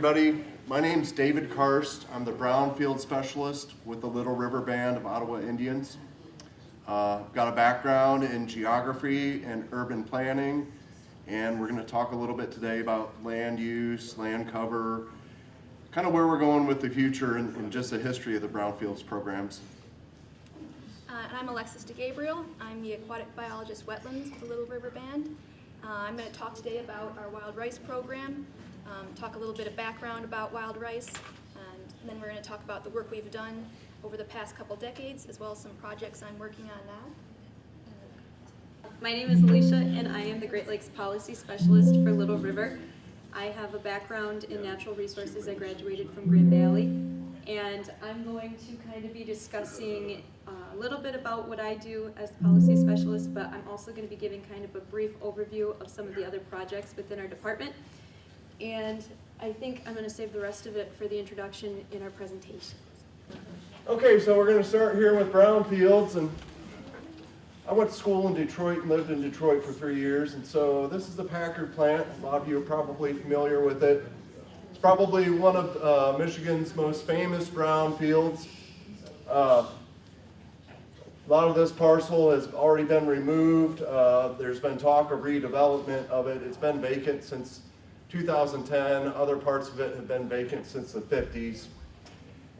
everybody. My name's David Karst. I'm the Brownfield Specialist with the Little River Band of Ottawa Indians. Got a background in geography and urban planning, and we're going to talk a little bit today about land use, land cover, kind of where we're going with the future and just the history of the Brownfields programs. And I'm Alexis DeGabriel. I'm the aquatic biologist wetlands for the Little River Band. I'm going to talk today about our wild rice program, talk a little bit of background about wild rice, and then we're going to talk about the work we've done over the past couple decades, as well as some projects I'm working on now. My name is Alicia, and I am the Great Lakes Policy Specialist for Little River. I have a background in natural resources. I graduated from Grand Valley, and I'm going to kind of be discussing a little bit about what I do as policy specialist, but I'm also going to be giving kind of a brief overview of some of the other projects within our department. And I think I'm going to save the rest of it for the introduction in our presentation. Okay, so we're going to start here with brownfields, and I went to school in Detroit and lived in Detroit for 3 years, and so this is the Packard plant. A lot of you are probably familiar with it. It's probably one of Michigan's most famous brownfields. A lot of this parcel has already been removed. There's been talk of redevelopment of it. It's been vacant since 2010. Other parts of it have been vacant since the 50s.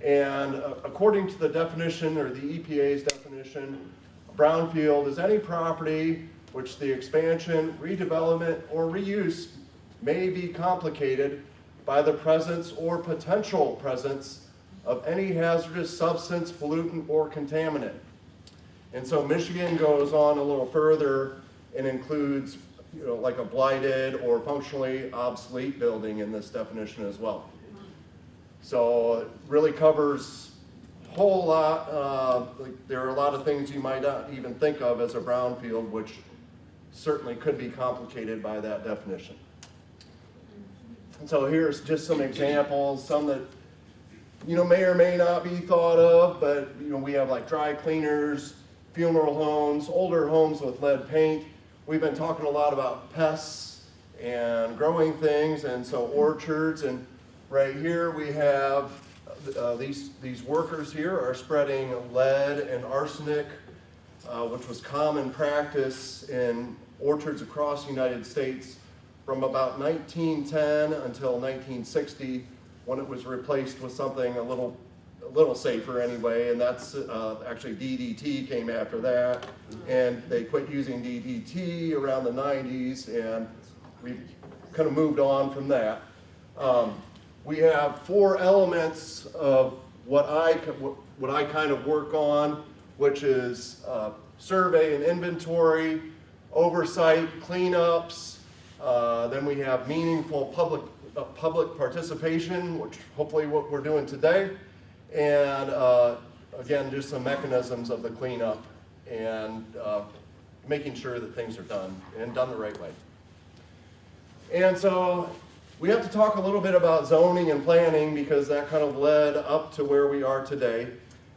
And according to the definition, or the EPA's definition, a brownfield is any property which the expansion, redevelopment, or reuse may be complicated by the presence or potential presence of any hazardous substance, pollutant, or contaminant. And so Michigan goes on a little further and includes, like a blighted or functionally obsolete building in this definition as well. So it really covers a whole lot. There are a lot of things you might not even think of as a brownfield, which certainly could be complicated by that definition. And so here's just some examples, some that may or may not be thought of, but we have like dry cleaners, funeral homes, older homes with lead paint. We've been talking a lot about pests and growing things, and so orchards. And right here we have these workers here are spreading lead and arsenic, which was common practice in orchards across the United States from about 1910 until 1960, when it was replaced with something a little safer anyway, and that's actually DDT came after that, and they quit using DDT around the 90s, and we've kind of moved on from that. We have 4 elements of what I kind of work on, which is survey and inventory, oversight, cleanups, then we have meaningful public participation, which hopefully what we're doing today, and again, just some mechanisms of the cleanup and making sure that things are done and done the right way. And so we have to talk a little bit about zoning and planning, because that kind of led up to where we are today.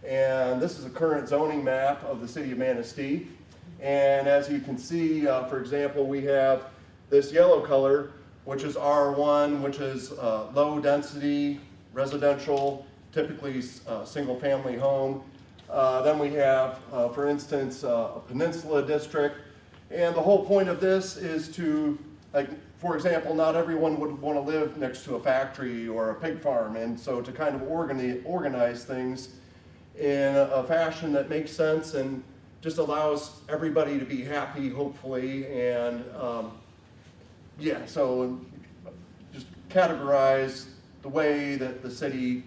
And this is a current zoning map of the city of Manistee. And as you can see, for example, we have this yellow color, which is R1, which is low density residential, typically single family home. Then we have, for instance, a peninsula district. And the whole point of this is to, for example, not everyone would want to live next to a factory or a pig farm. And so to kind of organize things in a fashion that makes sense and just allows everybody to be happy, hopefully. And so just categorize the way that the city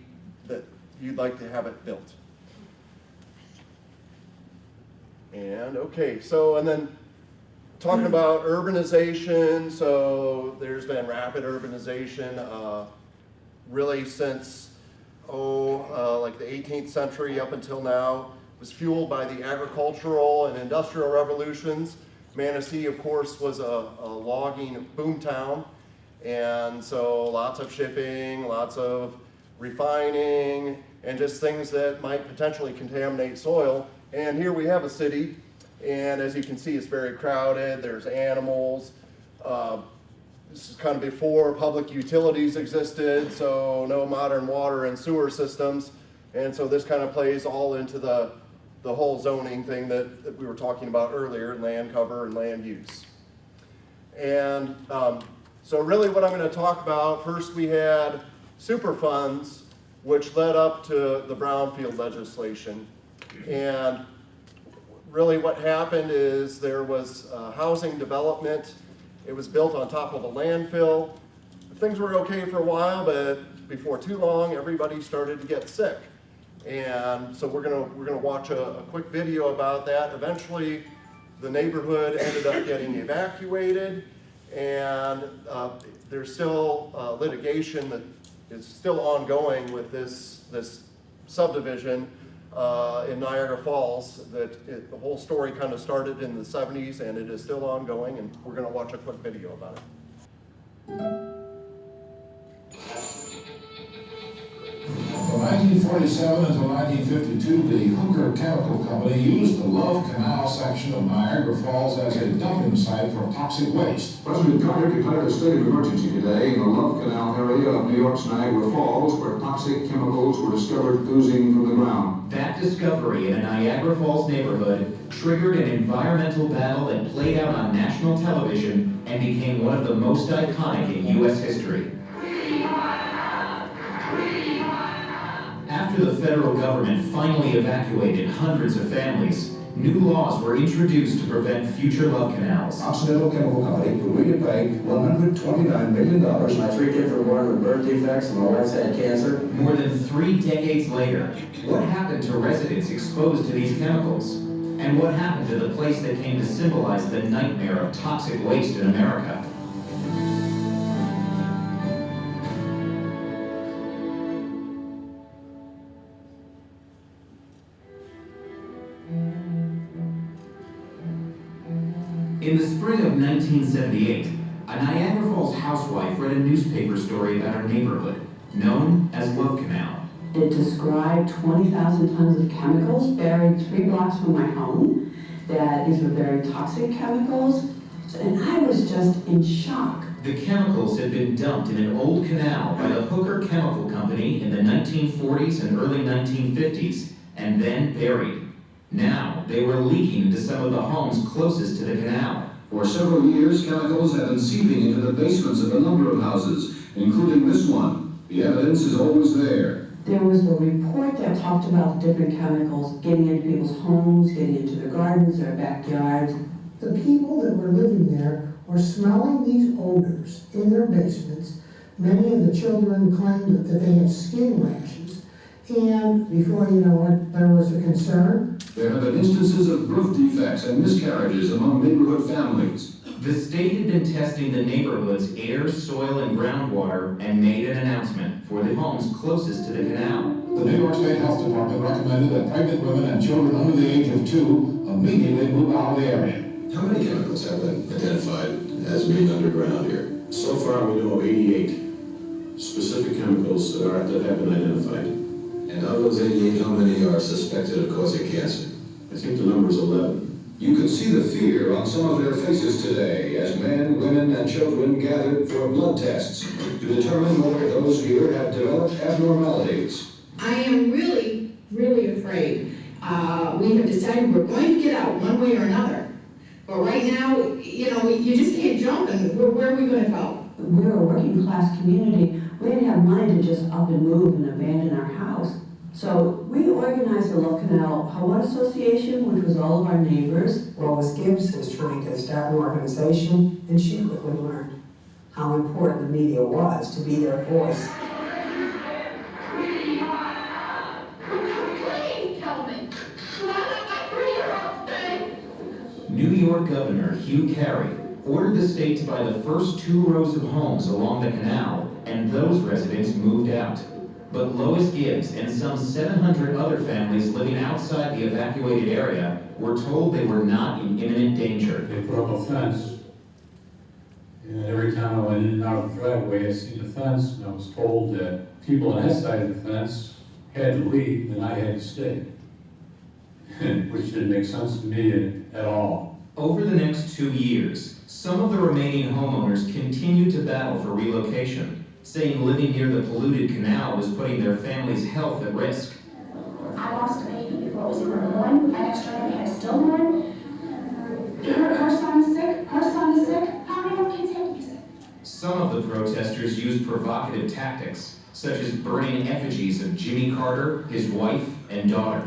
that you'd like to have it built. And okay, and then talking about urbanization, so there's been rapid urbanization really since like the 18th century up until now. It was fueled by the agricultural and industrial revolutions. Manistee, of course, was a logging boomtown, and so lots of shipping, lots of refining, and just things that might potentially contaminate soil. And here we have a city, and as you can see, it's very crowded. There's animals. This is kind of before public utilities existed, so no modern water and sewer systems. And so this kind of plays all into the whole zoning thing that we were talking about earlier, land cover and land use. And so really what I'm going to talk about, first we had super funds, which led up to the brownfield legislation. And really what happened is there was housing development. It was built on top of a landfill. Things were okay for a while, but before too long, everybody started to get sick. And so we're gonna watch a quick video about that. Eventually, the neighborhood ended up getting evacuated, and there's still litigation that is still ongoing with this subdivision in Niagara Falls. The whole story kind of started in the 70s, and it is still ongoing, and we're gonna watch a quick video about it. From 1947 until 1952, the Hooker Chemical Company used the Love Canal section of Niagara Falls as a dumping site for toxic waste. President Carter declared a state of emergency today in the Love Canal area of New York's Niagara Falls, where toxic chemicals were discovered oozing from the ground. That discovery in a Niagara Falls neighborhood triggered an environmental battle that played out on national television and became one of the most iconic in U.S. history. After the federal government finally evacuated hundreds of families, new laws were introduced to prevent future love canals. Occidental Chemical Company agreed to pay $129 million. My 3 kids were born with birth defects and my wife's had cancer. More than 3 decades later, what happened to residents exposed to these chemicals? And what happened to the place that came to symbolize the nightmare of toxic waste in America? In the spring of 1978, a Niagara Falls housewife read a newspaper story about her neighborhood, known as Love Canal. It described 20,000 tons of chemicals buried 3 blocks from my home, that these were very toxic chemicals, and I was just in shock. The chemicals had been dumped in an old canal by the Hooker Chemical Company in the 1940s and early 1950s, and then buried. Now, they were leaking into some of the homes closest to the canal. For several years, chemicals have been seeping into the basements of a number of houses, including this one. The evidence is always there. There was a report that talked about the different chemicals getting into people's homes, getting into their gardens, their backyards. The people that were living there were smelling these odors in their basements. Many of the children claimed that they had skin rashes. And before you know it, there was a concern. There have been instances of birth defects and miscarriages among neighborhood families. The state had been testing the neighborhood's air, soil, and groundwater and made an announcement for the homes closest to the canal. The New York State Health Department recommended that pregnant women and children under the age of 2 immediately move out of the area. How many chemicals have been identified as being underground here? So far, we know 88 specific chemicals that have been identified. And of those 88, how many are suspected of causing cancer? I think the number is 11. You could see the fear on some of their faces today as men, women, and children gathered for blood tests to determine whether those here have developed abnormalities. I am really, really afraid. We have decided we're going to get out one way or another. But right now, you know, you just can't jump, and where are we going to go? We're a working class community. We didn't have money to just up and move and abandon our house. So we organized the Love Canal Homeowner Association, which was all of our neighbors. Lois Gibbs was trying to start an organization, and she quickly learned how important the media was to be their voice. New York Governor Hugh Carey ordered the state to buy the first 2 rows of homes along the canal, and those residents moved out. But Lois Gibbs and some 700 other families living outside the evacuated area were told they were not in imminent danger. They put up a fence, and every time I went in and out of the driveway, I seen the fence, and I was told that people on that side of the fence had to leave, and I had to stay. Which didn't make sense to me at all. Over the next 2 years, Some of the remaining homeowners continued to battle for relocation, saying living near the polluted canal was putting their family's health at risk. I lost a baby before it was even born. My next door neighbor had a stillborn. Her son is sick. Her son is sick. How many more kids have to be sick? Some of the protesters used provocative tactics, such as burning effigies of Jimmy Carter, his wife, and daughter.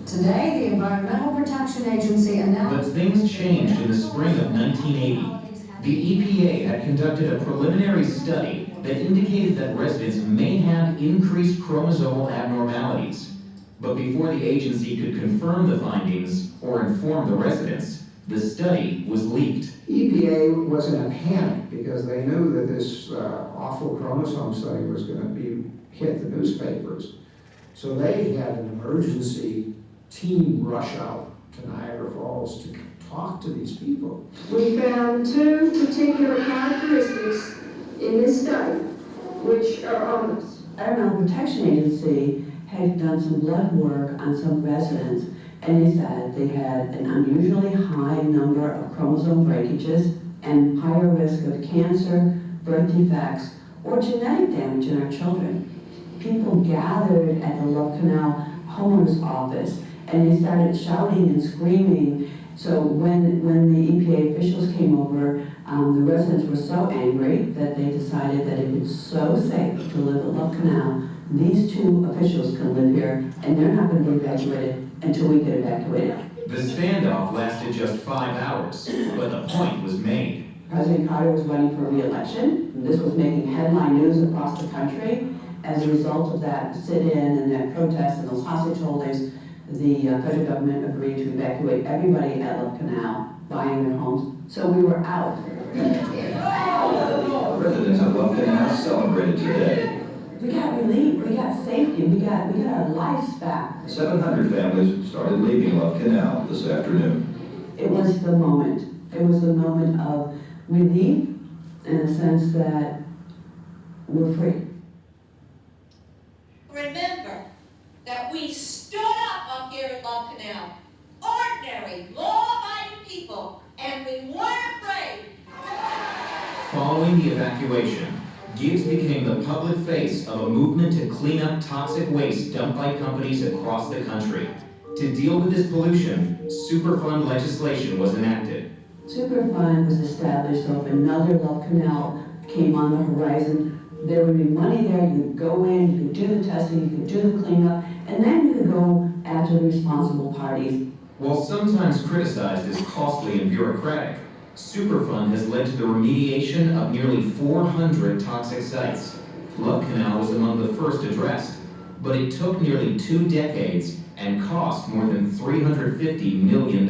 Today, the Environmental Protection Agency announced... But things changed in the spring of 1980. The EPA had conducted a preliminary study that indicated that residents may have increased chromosomal abnormalities. But before the agency could confirm the findings or inform the residents, the study was leaked. EPA was in a panic because they knew that this awful chromosome study was going to hit the newspapers. So they had an emergency team rush out to Niagara Falls to talk to these people. We found two particular characteristics in this study, which are ominous. Environmental Protection Agency had done some blood work on some residents, and they said they had an unusually high number of chromosome breakages and higher risk of cancer, birth defects, or genetic damage in our children. People gathered at the Love Canal homeowner's office, and they started shouting and screaming. So when the EPA officials came over, the residents were so angry that they decided that it was so safe to live at Love Canal, these two officials can live here, and they're not going to be evacuated until we get evacuated. The standoff lasted just 5 hours, but the point was made. President Carter was running for re-election. This was making headline news across the country. As a result of that sit-in and that protest and those hostage holders, the federal government agreed to evacuate everybody at Love Canal, buying their homes. So we were out. Residents of Love Canal celebrated today. We got relief, we got safety, we got our lives back. 700 families started leaving Love Canal this afternoon. It was the moment. It was the moment of relief in the sense that we're free. Remember that we stood up here at Love Canal, ordinary, law-abiding people, and we weren't afraid. Following the evacuation, Gibbs became the public face of a movement to clean up toxic waste dumped by companies across the country. To deal with this pollution, Superfund legislation was enacted. Superfund was established, so if another Love Canal came on the horizon, there would be money there. You could go in, you could do the testing, you could do the cleanup, and then you could go after the responsible parties. While sometimes criticized as costly and bureaucratic, Superfund has led to the remediation of nearly 400 toxic sites. Love Canal was among the first addressed, but it took nearly 2 decades and cost more than $350 million.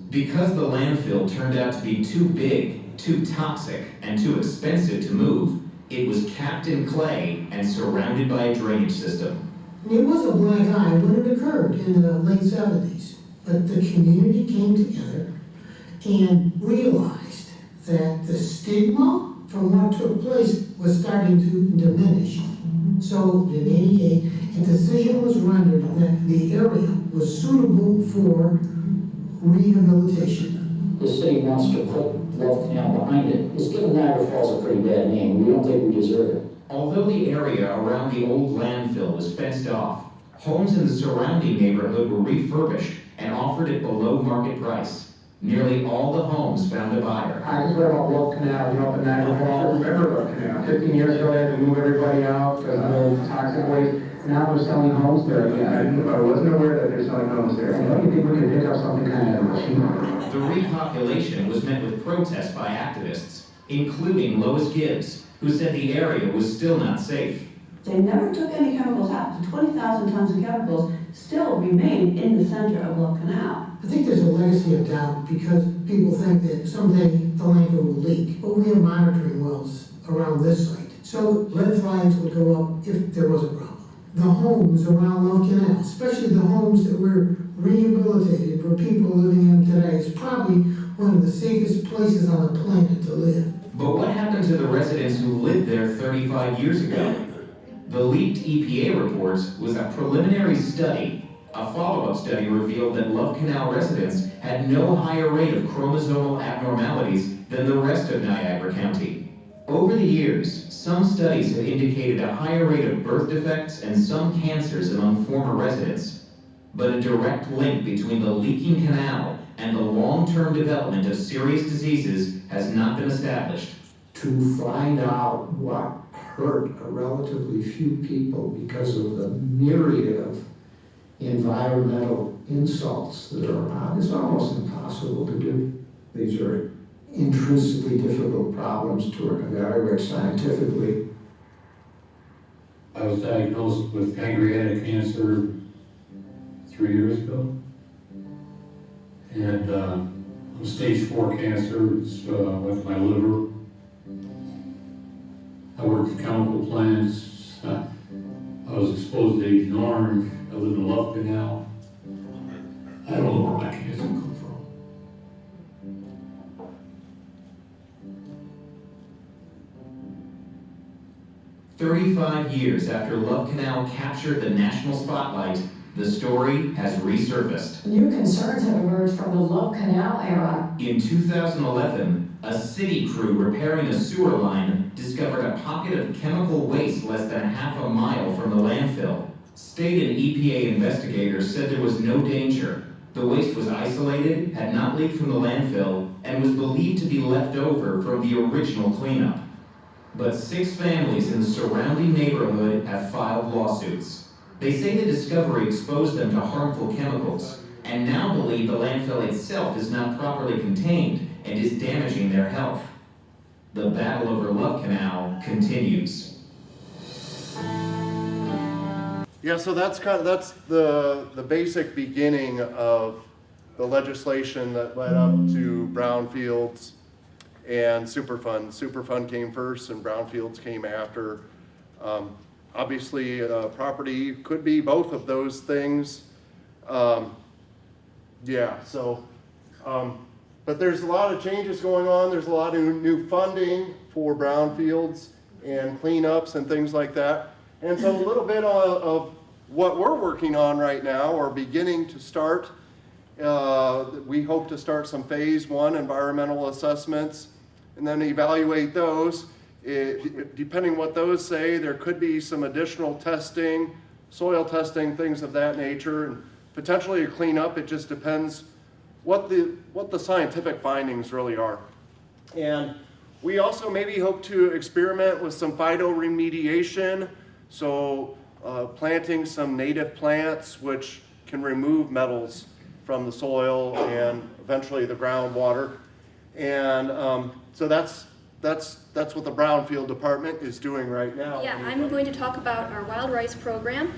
Because the landfill turned out to be too big, too toxic, and too expensive to move, it was capped in clay and surrounded by a drainage system. It was a black eye when it occurred in the late 70s, but the community came together and realized that the stigma from what took place was starting to diminish. So in '88, a decision was rendered that the area was suitable for rehabilitation. The city wants to put Love Canal behind it. It's given Niagara Falls a pretty bad name. We don't think we deserve it. Although the area around the old landfill was fenced off, homes in the surrounding neighborhood were refurbished and offered at below market price. Nearly all the homes found a buyer. I just read about Love Canal, up in Niagara Falls. I remember Love Canal. 15 years ago, they had to move everybody out because of toxic waste. Now they're selling homes there again. I wasn't aware that they're selling homes there. Don't you think we could pick up something kind of cheap? The repopulation was met with protests by activists, including Lois Gibbs, who said the area was still not safe. They never took any chemicals out. The 20,000 tons of chemicals still remain in the center of Love Canal. I think there's a legacy of doubt because people think that someday the landfill will leak. But we have monitoring wells around this site. So red flags would go up if there was a problem. The homes around Love Canal, especially the homes that were rehabilitated where people are living in today, is probably one of the safest places on the planet to live. But what happened to the residents who lived there 35 years ago? The leaked EPA reports was a preliminary study A follow-up study revealed that Love Canal residents had no higher rate of chromosomal abnormalities than the rest of Niagara County. Over the years, some studies have indicated a higher rate of birth defects and some cancers among former residents. But a direct link between the leaking canal and the long-term development of serious diseases has not been established. To find out what hurt a relatively few people because of the myriad of environmental insults that are around is almost impossible to do. These are intrinsically difficult problems to evaluate scientifically. I was diagnosed with pancreatic cancer 3 years ago. And I'm stage 4 cancer, it's with my liver. I worked at chemical plants. I was exposed to Agent Orange. I live in Love Canal. I don't know where my cancer come from. "35 years after Love Canal captured the national spotlight, the story has resurfaced. New concerns have emerged from the Love Canal era. In 2011, a city crew repairing a sewer line discovered a pocket of chemical waste less than half a mile from the landfill. State and EPA investigators said there was no danger. The waste was isolated, had not leaked from the landfill, and was believed to be left over from the original cleanup. But 6 families in the surrounding neighborhood have filed lawsuits. They say the discovery exposed them to harmful chemicals, and now believe the landfill itself is not properly contained and is damaging their health. The battle over Love Canal continues. Yeah, so that's the basic beginning of the legislation that led up to brownfields and Superfund. Superfund came first and brownfields came after. Obviously, property could be both of those things. But there's a lot of changes going on. There's a lot of new funding for brownfields and cleanups and things like that. And so a little bit of what we're working on right now, or beginning to start. We hope to start some phase 1 environmental assessments and then evaluate those. Depending what those say, there could be some additional testing, soil testing, things of that nature, and potentially a cleanup. It just depends what the scientific findings really are. And we also maybe hope to experiment with some phytoremediation, so planting some native plants which can remove metals from the soil and eventually the groundwater. And so that's what the Brownfield Department is doing right now. Yeah, I'm going to talk about our wild rice program.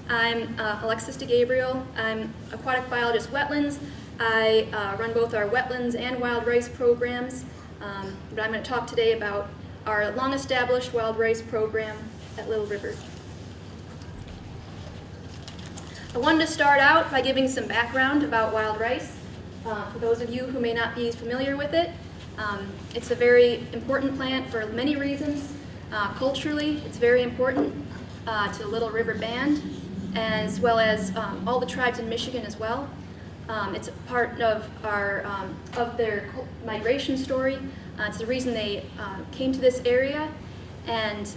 I'm Alexis DeGabriel. I'm aquatic biologist wetlands. I run both our wetlands and wild rice programs, but I'm going to talk today about our long-established wild rice program at Little River. I wanted to start out by giving some background about wild rice. For those of you who may not be familiar with it, it's a very important plant for many reasons. Culturally, it's very important to the Little River Band, as well as all the tribes in Michigan as well. It's a part of their migration story. It's the reason they came to this area, and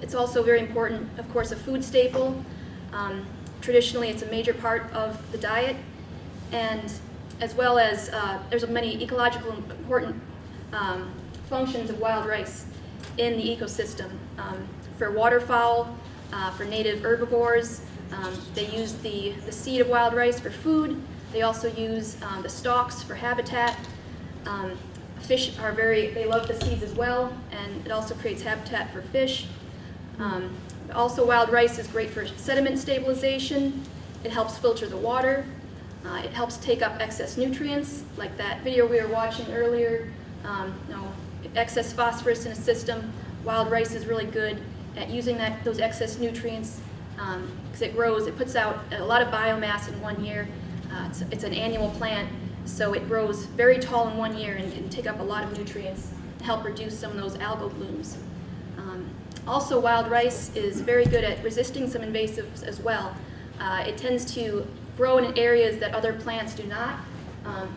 it's also very important, of course, a food staple. Traditionally, it's a major part of the diet, and as well as there's many ecological important functions of wild rice in the ecosystem. For waterfowl, for native herbivores, they use the seed of wild rice for food. They also use the stalks for habitat. Fish they love the seeds as well, and it also creates habitat for fish. Also, wild rice is great for sediment stabilization. It helps filter the water. It helps take up excess nutrients, like that video we were watching earlier. Excess phosphorus in a system. Wild rice is really good at using those excess nutrients because it grows. It puts out a lot of biomass in 1 year. It's an annual plant, so it grows very tall in 1 year and can take up a lot of nutrients to help reduce some of those algal blooms. Also, wild rice is very good at resisting some invasives as well. It tends to grow in areas that other plants do not,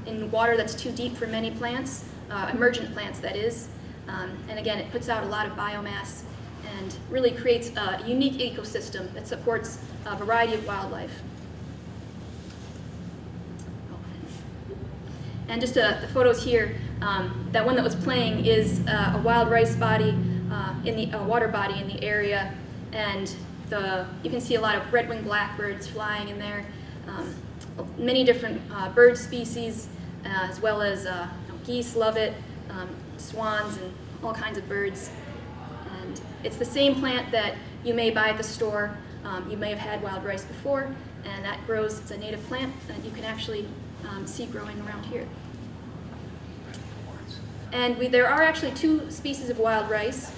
in water that's too deep for many plants, emergent plants that is. And again, it puts out a lot of biomass and really creates a unique ecosystem that supports a variety of wildlife. And just the photos here, that one that was playing is a wild rice body, a water body in the area, and you can see a lot of red-winged blackbirds flying in there, many different bird species, as well as geese love it, swans, and all kinds of birds. And it's the same plant that you may buy at the store. You may have had wild rice before, and that grows, it's a native plant that you can actually see growing around here. And there are actually two species of wild rice.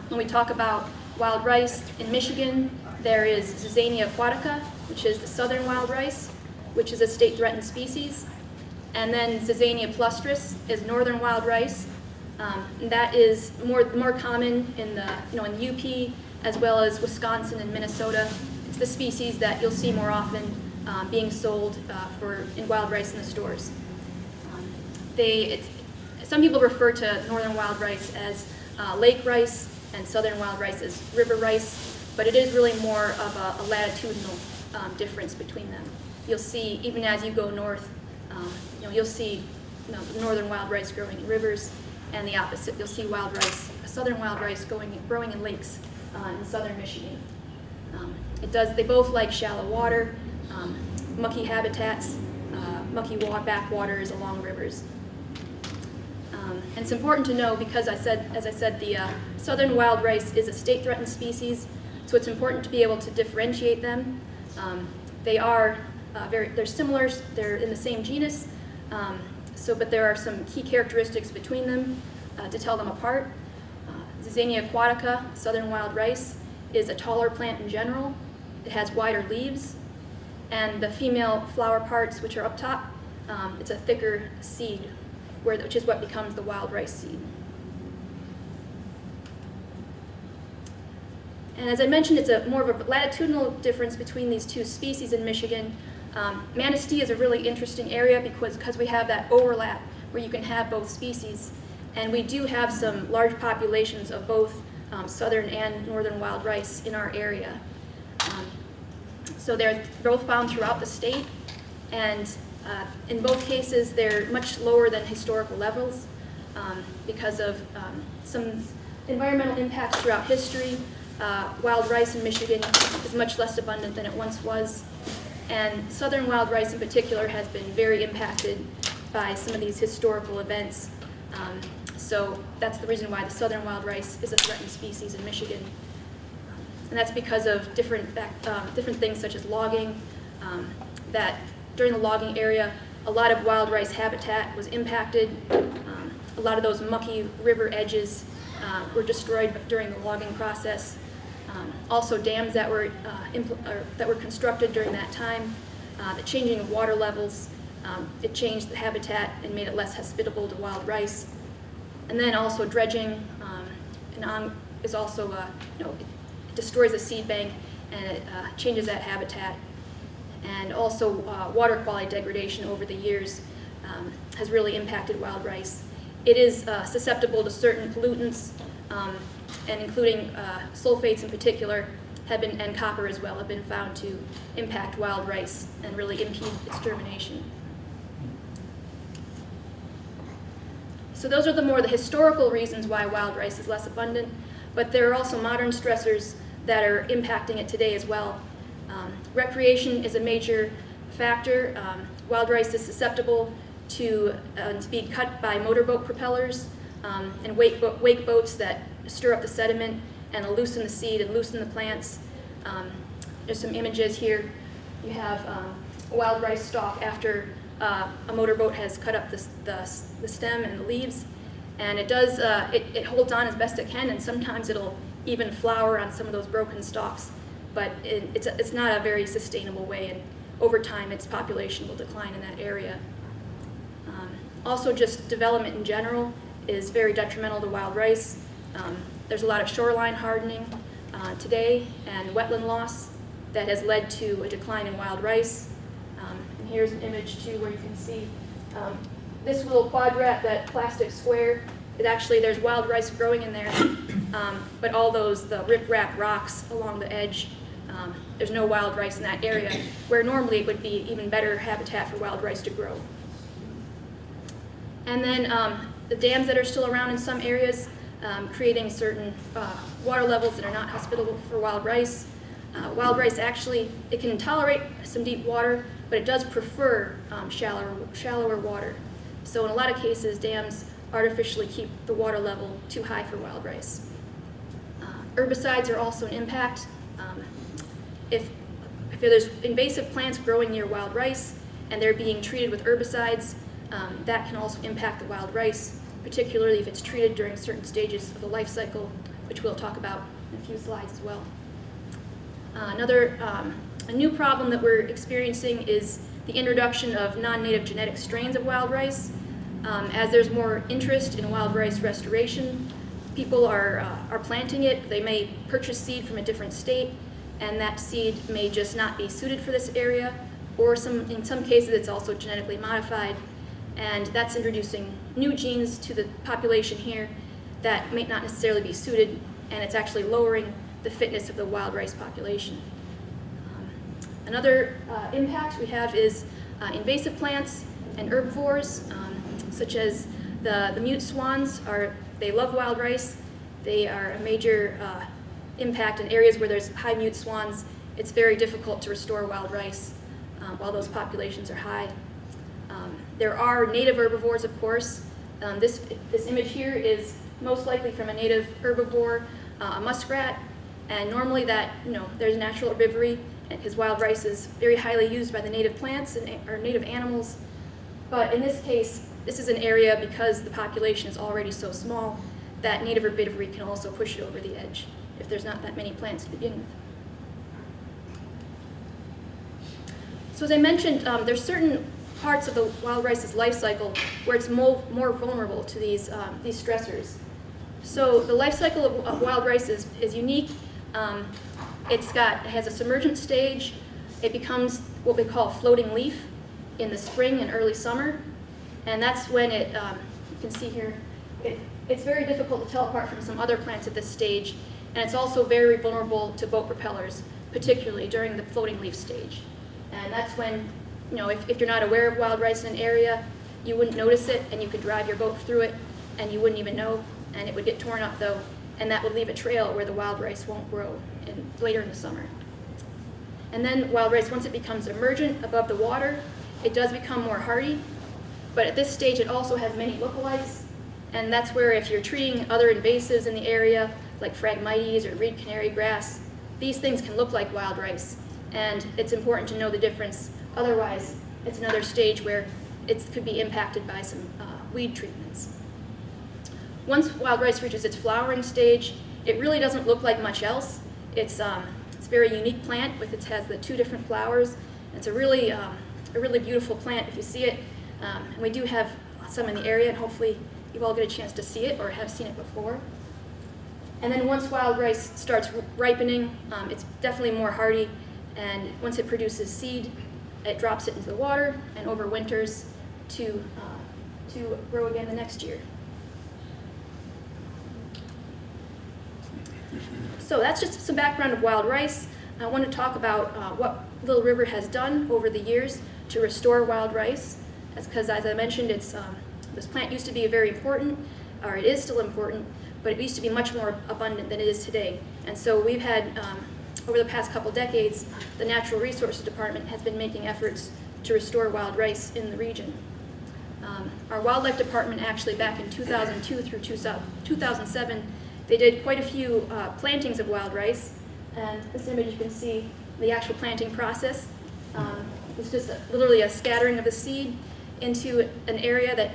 When we talk about wild rice in Michigan, there is Zizania aquatica, which is the southern wild rice, which is a state-threatened species. And then Zizania plustris is northern wild rice. And that is more common in the in UP as well as Wisconsin and Minnesota. It's the species that you'll see more often being sold in wild rice in the stores. Some people refer to northern wild rice as lake rice and southern wild rice as river rice, but it is really more of a latitudinal difference between them. You'll see, even as you go north, you'll see northern wild rice growing in rivers, and the opposite. You'll see wild rice, southern wild rice growing in lakes in southern Michigan. They both like shallow water, mucky habitats, mucky backwaters along rivers. And it's important to know because, as I said, the southern wild rice is a state-threatened species, so it's important to be able to differentiate them. They're similar, they're in the same genus, but there are some key characteristics between them to tell them apart. Zizania aquatica, southern wild rice, is a taller plant in general. It has wider leaves, and the female flower parts, which are up top, it's a thicker seed, which is what becomes the wild rice seed. And as I mentioned, it's more of a latitudinal difference between these two species in Michigan. Manistee is a really interesting area because we have that overlap where you can have both species. And we do have some large populations of both southern and northern wild rice in our area. So they're both found throughout the state, and in both cases they're much lower than historical levels because of some environmental impacts throughout history. Wild rice in Michigan is much less abundant than it once was, and southern wild rice in particular has been very impacted by some of these historical events. So that's the reason why the southern wild rice is a threatened species in Michigan. And that's because of different things such as logging, that during the logging area, a lot of wild rice habitat was impacted. A lot of those mucky river edges were destroyed during the logging process. Also dams that were constructed during that time, the changing of water levels, it changed the habitat and made it less hospitable to wild rice. And then also dredging is also, it destroys the seed bank and it changes that habitat. And also water quality degradation over the years has really impacted wild rice. It is susceptible to certain pollutants, and including sulfates in particular, and copper as well, have been found to impact wild rice and really impede its germination. So those are the historical reasons why wild rice is less abundant, but there are also modern stressors that are impacting it today as well. Recreation is a major factor. Wild rice is susceptible to being cut by motorboat propellers and wake boats that stir up the sediment and loosen the seed and loosen the plants. There's some images here. You have a wild rice stalk after a motorboat has cut up the stem and the leaves, and it holds on as best it can, and sometimes it'll even flower on some of those broken stalks, but it's not a very sustainable way, and over time its population will decline in that area. Also, just development in general is very detrimental to wild rice. There's a lot of shoreline hardening today and wetland loss, that has led to a decline in wild rice. And here's an image too where you can see this little quadrat, that plastic square, there's wild rice growing in there, but all those, the rip-rap rocks along the edge, there's no wild rice in that area, where normally it would be even better habitat for wild rice to grow. And then the dams that are still around in some areas, creating certain water levels that are not hospitable for wild rice. Wild rice actually, it can tolerate some deep water, but it does prefer shallower water. So in a lot of cases, dams artificially keep the water level too high for wild rice. Herbicides are also an impact. If there's invasive plants growing near wild rice and they're being treated with herbicides, that can also impact the wild rice, particularly if it's treated during certain stages of the life cycle, which we'll talk about in a few slides as well. A new problem that we're experiencing is the introduction of non-native genetic strains of wild rice. As there's more interest in wild rice restoration, people are planting it. They may purchase seed from a different state, and that seed may just not be suited for this area, or in some cases it's also genetically modified, and that's introducing new genes to the population here that may not necessarily be suited, and it's actually lowering the fitness of the wild rice population. Another impact we have is invasive plants and herbivores, such as the mute swans. They love wild rice. They are a major impact in areas where there's high mute swans. It's very difficult to restore wild rice while those populations are high. There are native herbivores, of course. This image here is most likely from a native herbivore, a muskrat, and normally there's natural herbivory because wild rice is very highly used by the native plants or native animals. But in this case, this is an area, because the population is already so small, that native herbivory can also push it over the edge if there's not that many plants to begin with. So as I mentioned, there's certain parts of the wild rice's life cycle where it's more vulnerable to these stressors. So the life cycle of wild rice is unique. It has a submergent stage. It becomes what we call floating leaf in the spring and early summer. And that's when you can see here, it's very difficult to tell apart from some other plants at this stage. And it's also very vulnerable to boat propellers, particularly during the floating leaf stage. And that's when, if you're not aware of wild rice in an area, you wouldn't notice it, and you could drive your boat through it, and you wouldn't even know, and it would get torn up though, and that would leave a trail where the wild rice won't grow later in the summer. And then wild rice, once it becomes emergent above the water, it does become more hardy, but at this stage it also has many lookalikes, and that's where if you're treating other invasives in the area, like Phragmites or reed canary grass, these things can look like wild rice, and it's important to know the difference. Otherwise, it's another stage where it could be impacted by some weed treatments. Once wild rice reaches its flowering stage, it really doesn't look like much else. It's a very unique plant. It has the two different flowers. It's a really beautiful plant if you see it. And we do have some in the area, and hopefully you all get a chance to see it or have seen it before. And then once wild rice starts ripening, it's definitely more hardy, and once it produces seed, it drops it into the water and overwinters to grow again the next year. So that's just some background of wild rice. I want to talk about what Little River has done over the years to restore wild rice. That's because, as I mentioned, this plant used to be very important, or it is still important, but it used to be much more abundant than it is today. And so we've had, over the past couple decades, the Natural Resources Department has been making efforts to restore wild rice in the region. Our Wildlife Department actually, back in 2002 through 2007, they did quite a few plantings of wild rice. And this image, you can see the actual planting process. It's just literally a scattering of the seed into an area that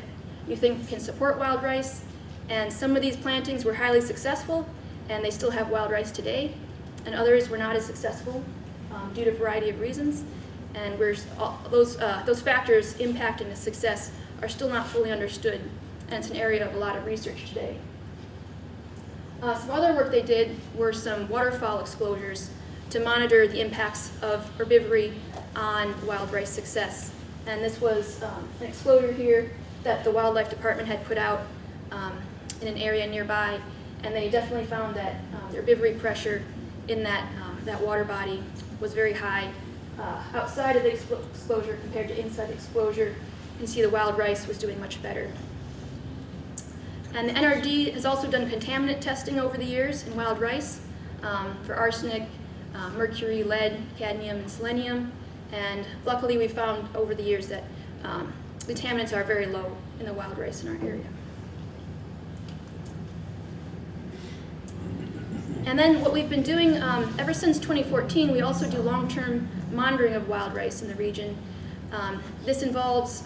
you think can support wild rice. And some of these plantings were highly successful, and they still have wild rice today. And others were not as successful due to a variety of reasons. And those factors impacting the success are still not fully understood, and it's an area of a lot of research today. Some other work they did were some waterfowl exclosures to monitor the impacts of herbivory on wild rice success. And this was an exposure here that the wildlife department had put out in an area nearby, and they definitely found that the herbivory pressure in that water body was very high outside of the exposure compared to inside the exposure. You can see the wild rice was doing much better. And the NRD has also done contaminant testing over the years in wild rice for arsenic, mercury, lead, cadmium, and selenium. And luckily we found over the years that contaminants are very low in the wild rice in our area. And then what we've been doing ever since 2014, we also do long-term monitoring of wild rice in the region. This involves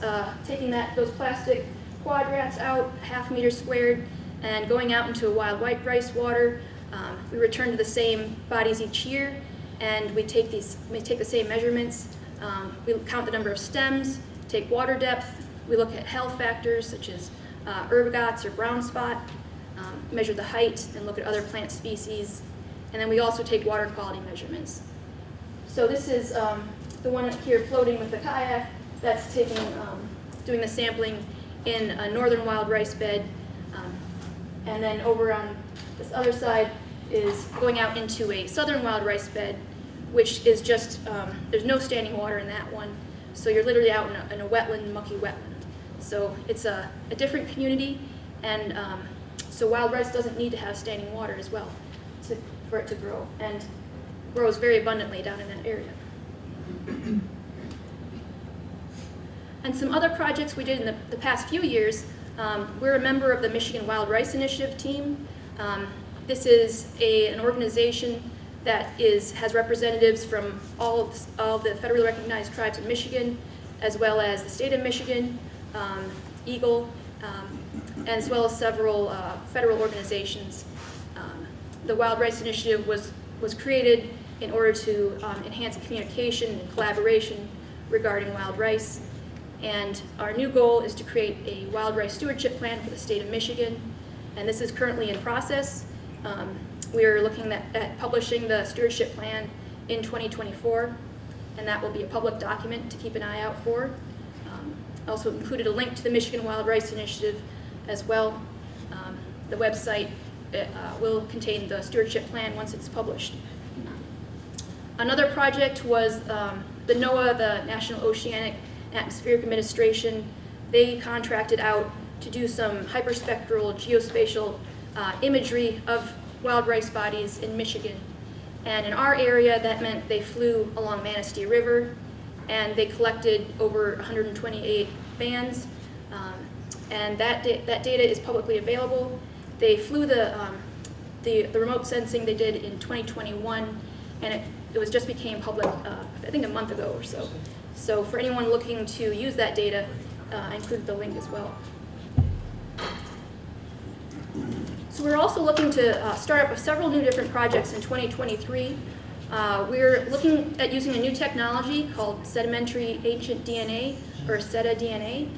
taking those plastic quadrats out, 1/2 meter squared, and going out into a wild white rice water. We return to the same bodies each year, and we take the same measurements. We count the number of stems, take water depth. We look at health factors such as ergots or brown spot, measure the height, and look at other plant species. And then we also take water quality measurements. So this is the one here floating with the kayak that's doing the sampling in a northern wild rice bed. And then over on this other side is going out into a southern wild rice bed, which is just, there's no standing water in that one. So you're literally out in a wetland, mucky wetland. So it's a different community, and so wild rice doesn't need to have standing water as well for it to grow, and grows very abundantly down in that area. And some other projects we did in the past few years, we're a member of the Michigan Wild Rice Initiative team. This is an organization that has representatives from all of the federally recognized tribes in Michigan, as well as the state of Michigan, Eagle, as well as several federal organizations. The Wild Rice Initiative was created in order to enhance communication and collaboration regarding wild rice. And our new goal is to create a wild rice stewardship plan for the state of Michigan. And this is currently in process. We are looking at publishing the stewardship plan in 2024, and that will be a public document to keep an eye out for. Also included a link to the Michigan Wild Rice Initiative as well. The website will contain the stewardship plan once it's published. Another project was the NOAA, the National Oceanic Atmospheric Administration. They contracted out to do some hyperspectral geospatial imagery of wild rice bodies in Michigan. And in our area, that meant they flew along Manistee River, and they collected over 128 bands. And that data is publicly available. They flew the remote sensing they did in 2021, and it just became public, I think a month ago or so. So for anyone looking to use that data, I included the link as well. So we're also looking to start up several new different projects in 2023. We're looking at using a new technology called sedimentary ancient DNA, or SETA-DNA.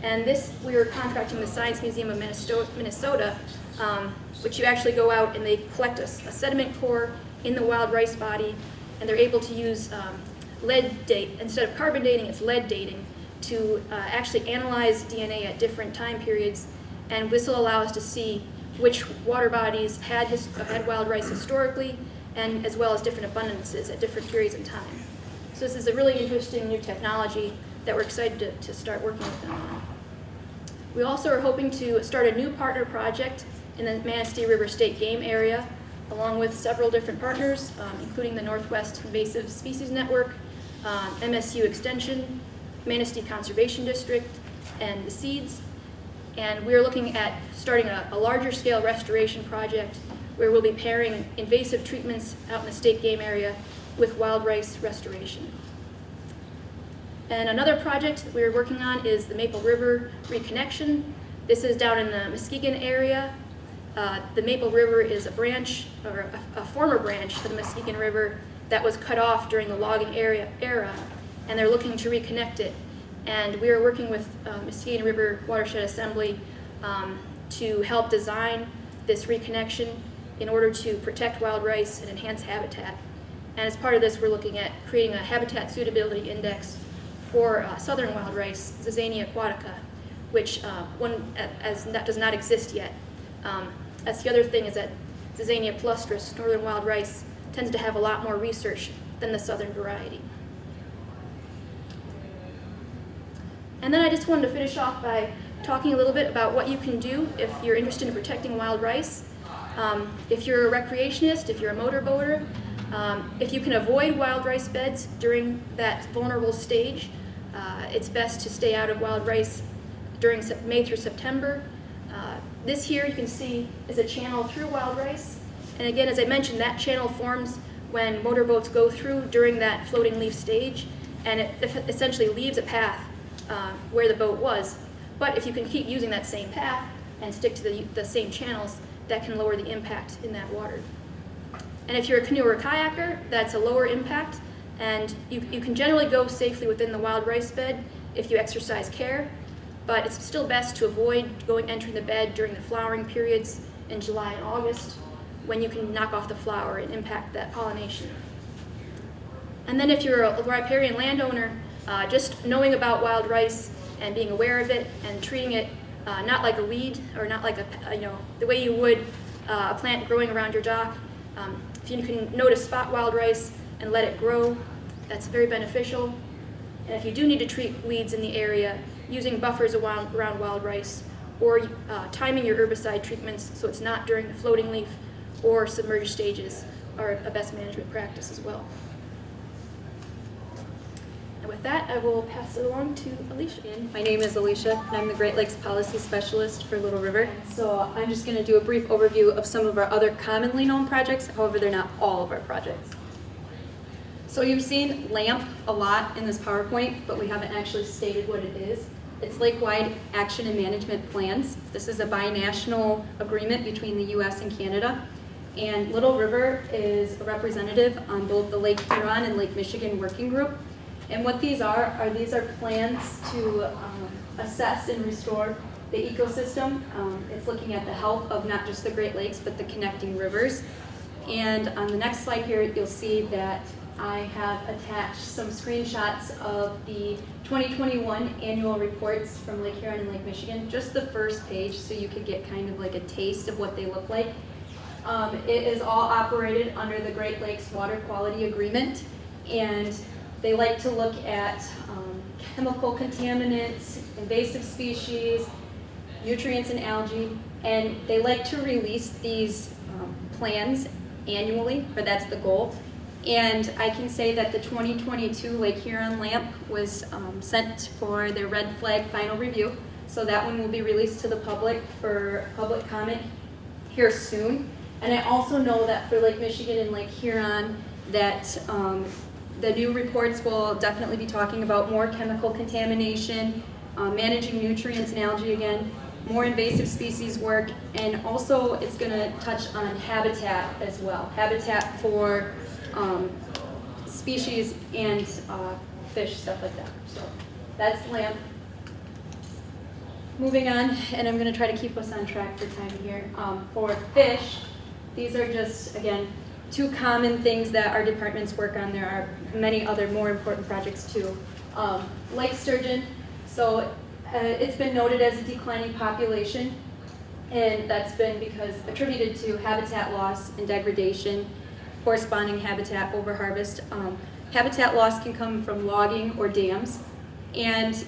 And this, we are contracting the Science Museum of Minnesota, which you actually go out and they collect a sediment core in the wild rice body, and they're able to use lead date, instead of carbon dating, it's lead dating, to actually analyze DNA at different time periods. And this will allow us to see which water bodies had wild rice historically, and as well as different abundances at different periods in time. So this is a really interesting new technology that we're excited to start working with them on. We also are hoping to start a new partner project in the Manistee River State Game Area, along with several different partners, including the Northwest Invasive Species Network, MSU Extension, Manistee Conservation District, and the Seeds. And we're looking at starting a larger scale restoration project where we'll be pairing invasive treatments out in the state game area with wild rice restoration. And another project that we're working on is the Maple River Reconnection. This is down in the Muskegon area. The Maple River is a branch, or a former branch of the Muskegon River that was cut off during the logging era, and they're looking to reconnect it. And we are working with Muskegon River Watershed Assembly to help design this reconnection in order to protect wild rice and enhance habitat. And as part of this, we're looking at creating a habitat suitability index for southern wild rice, Ziggy aquatica, which that does not exist yet. That's the other thing, is that Ziggy palustris, northern wild rice, tends to have a lot more research than the southern variety. And then I just wanted to finish off by talking a little bit about what you can do if you're interested in protecting wild rice. If you're a recreationist, if you're a motorboater, if you can avoid wild rice beds during that vulnerable stage, it's best to stay out of wild rice during May through September. This here you can see is a channel through wild rice. And again, as I mentioned, that channel forms when motorboats go through during that floating leaf stage, and it essentially leaves a path where the boat was. But if you can keep using that same path and stick to the same channels, that can lower the impact in that water. And if you're a canoe or a kayaker, that's a lower impact, and you can generally go safely within the wild rice bed if you exercise care, but it's still best to avoid entering the bed during the flowering periods in July and August, when you can knock off the flower and impact that pollination. And then if you're a riparian landowner, just knowing about wild rice and being aware of it and treating it not like a weed, or not like the way you would a plant growing around your dock. If you can notice spot wild rice and let it grow, that's very beneficial. And if you do need to treat weeds in the area, using buffers around wild rice, or timing your herbicide treatments so it's not during the floating leaf or submerged stages are a best management practice as well. And with that, I will pass it along to Alicia. My name is Alicia, and I'm the Great Lakes Policy Specialist for Little River. So I'm just going to do a brief overview of some of our other commonly known projects. However, they're not all of our projects. So you've seen LAMP a lot in this PowerPoint, but we haven't actually stated what it is. It's Lake-Wide Action and Management Plans. This is a binational agreement between the US and Canada. And Little River is a representative on both the Lake Huron and Lake Michigan Working Group. And what these are plans to assess and restore the ecosystem. It's looking at the health of not just the Great Lakes, but the connecting rivers. And on the next slide here, you'll see that I have attached some screenshots of the 2021 annual reports from Lake Huron and Lake Michigan, just the first page, so you could get kind of like a taste of what they look like. It is all operated under the Great Lakes Water Quality Agreement, and they like to look at chemical contaminants, invasive species, nutrients and algae, and they like to release these plans annually, or that's the goal. And I can say that the 2022 Lake Huron LAMP was sent for their red flag final review, so that one will be released to the public for public comment here soon. And I also know that for Lake Michigan and Lake Huron that the new reports will definitely be talking about more chemical contamination, managing nutrients and algae again, more invasive species work, and also it's going to touch on habitat as well. Habitat for species and fish, stuff like that. So that's LAMP. Moving on, and I'm going to try to keep us on track for time here. For fish, these are just, again, two common things that our departments work on. There are many other more important projects too. Lake sturgeon, so it's been noted as a declining population, and that's been because attributed to habitat loss and degradation, corresponding habitat overharvest. Habitat loss can come from logging or dams, and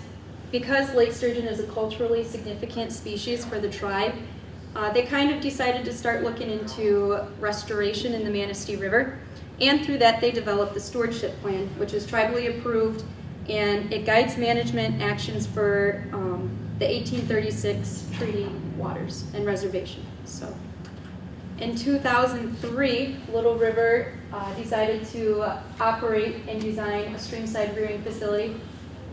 because lake sturgeon is a culturally significant species for the tribe, they kind of decided to start looking into restoration in the Manistee River, and through that they developed the stewardship plan, which is tribally approved, and it guides management actions for the 1836 treaty waters and reservation. So in 2003, Little River decided to operate and design a streamside rearing facility.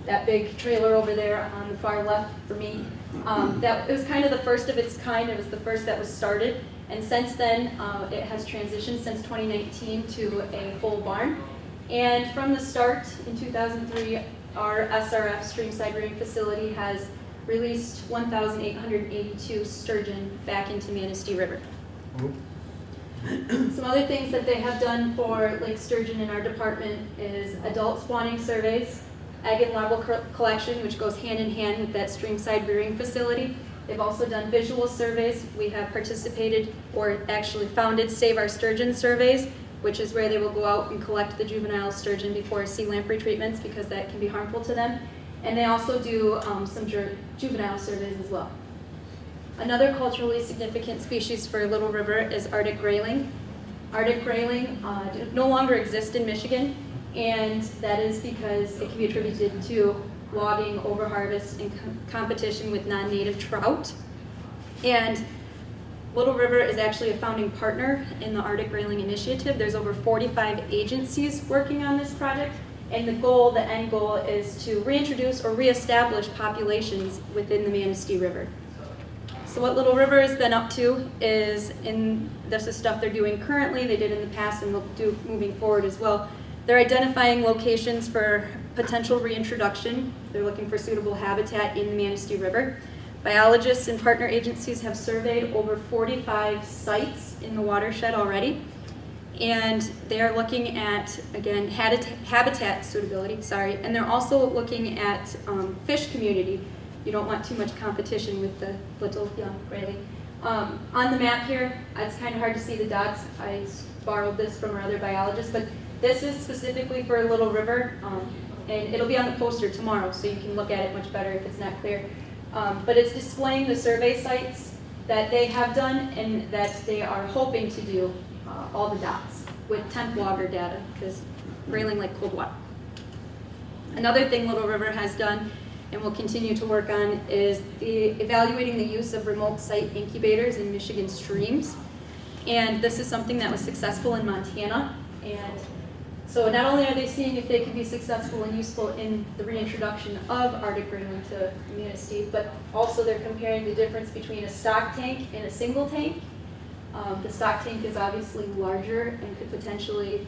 That big trailer over there on the far left for me. It was kind of the first of its kind. It was the first that was started. And since then, it has transitioned since 2019 to a full barn. And from the start in 2003, our SRF streamside rearing facility has released 1,882 sturgeon back into Manistee River. Some other things that they have done for Lake Sturgeon in our department is adult spawning surveys, egg and larval collection, which goes hand in hand with that streamside rearing facility. They've also done visual surveys. We have participated or actually founded Save Our Sturgeon surveys, which is where they will go out and collect the juvenile sturgeon before sea lamprey treatments because that can be harmful to them. And they also do some juvenile surveys as well. Another culturally significant species for Little River is Arctic grayling. Arctic grayling no longer exists in Michigan, and that is because it can be attributed to logging, overharvest, and competition with non-native trout. And Little River is actually a founding partner in the Arctic grayling initiative. There's over 45 agencies working on this project, and the end goal is to reintroduce or reestablish populations within the Manistee River. So what Little River has been up to is, this is stuff they're doing currently, they did in the past, and they'll do moving forward as well. They're identifying locations for potential reintroduction. They're looking for suitable habitat in the Manistee River. Biologists and partner agencies have surveyed over 45 sites in the watershed already. And they are looking at, again, habitat suitability, and they're also looking at fish community. You don't want too much competition with the little young grayling. On the map here, it's kind of hard to see the dots. I borrowed this from our other biologists, but this is specifically for Little River, and it'll be on the poster tomorrow, so you can look at it much better if it's not clear. But it's displaying the survey sites that they have done and that they are hoping to do all the dots with temp logger data, because grayling like cold water. Another thing Little River has done and will continue to work on is evaluating the use of remote site incubators in Michigan streams. And this is something that was successful in Montana. And so not only are they seeing if they can be successful and useful in the reintroduction of Arctic grayling to Manistee, but also they're comparing the difference between a stock tank and a single tank. The stock tank is obviously larger and could potentially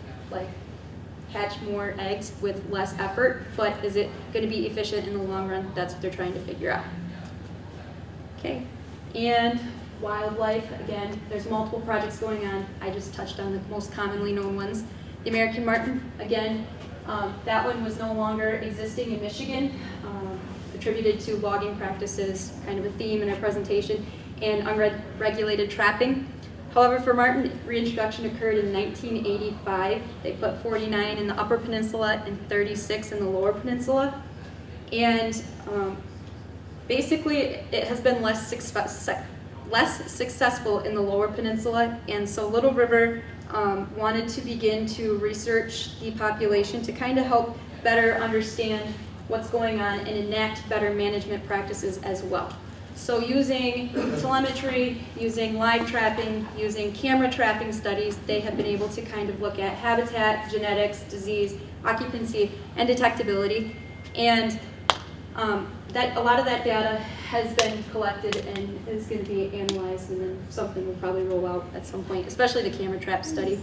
hatch more eggs with less effort, but is it going to be efficient in the long run? That's what they're trying to figure out. Okay, and wildlife, again, there's multiple projects going on. I just touched on the most commonly known ones. The American marten, again, that one was no longer existing in Michigan, attributed to logging practices, kind of a theme in our presentation, and unregulated trapping. However, for marten, reintroduction occurred in 1985. They put 49 in the Upper Peninsula and 36 in the Lower Peninsula. And basically, it has been less successful in the Lower Peninsula. And so Little River wanted to begin to research the population to kind of help better understand what's going on and enact better management practices as well. So using telemetry, using live trapping, using camera trapping studies, they have been able to kind of look at habitat, genetics, disease, occupancy, and detectability. And a lot of that data has been collected and is going to be analyzed, and then something will probably roll out at some point, especially the camera trap study.